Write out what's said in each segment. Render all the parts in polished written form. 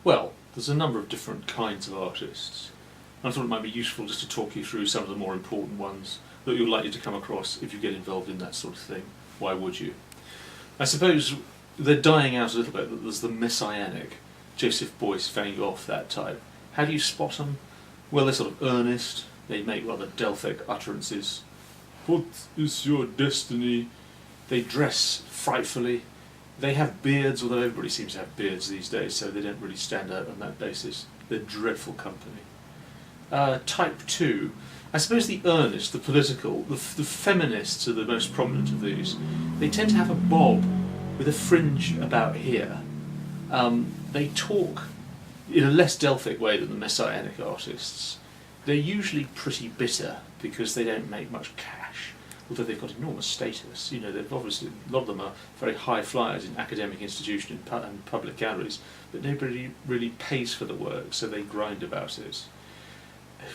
Well, there's a number of different kinds of artists. I thought it might be useful just to talk you through some of the more important ones that you're likely to come across if you get involved in that sort of thing. Why would you? I suppose they're dying out a little bit. There's the Messianic, Joseph Beuys, Van Gogh, that type. How do you spot them? Well, they're sort of earnest. They make rather Delphic utterances. What is your destiny? They dress frightfully. They have beards, although everybody seems to have beards these days, so they don't really stand out on that basis. They're dreadful company. Type 2. I suppose the earnest, the political, the feminists are the most prominent of these. They tend to have a bob with a fringe about here. They talk in a less Delphic way than the Messianic artists. They're usually pretty bitter because they don't make much cash, although they've got enormous status. You know, they've obviously, a lot of them are very high flyers in academic institutions and public galleries, but nobody really pays for the work, so they grind about it.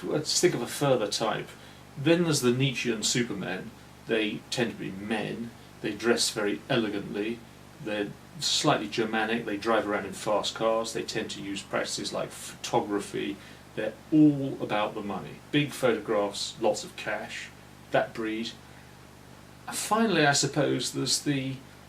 Let's think of a further type. Then there's the Nietzschean supermen. They tend to be men. They dress very elegantly. They're slightly Germanic. They drive around in fast cars. They tend to use practices like photography. They're all about the money. Big photographs, lots of cash. That breed. And finally, I suppose there's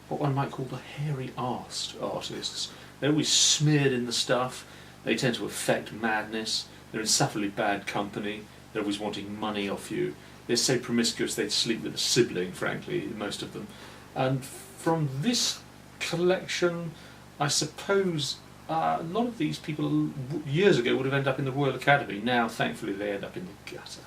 what one might call the Hairy-Arsed artists. They're always smeared in the stuff. They tend to affect madness. They're insufferably bad company. They're always wanting money off you. They're so promiscuous they'd sleep with a sibling, frankly, most of them. And from this collection, I suppose a lot of these people years ago would have ended up in the Royal Academy. Now, thankfully, they end up in the gutter.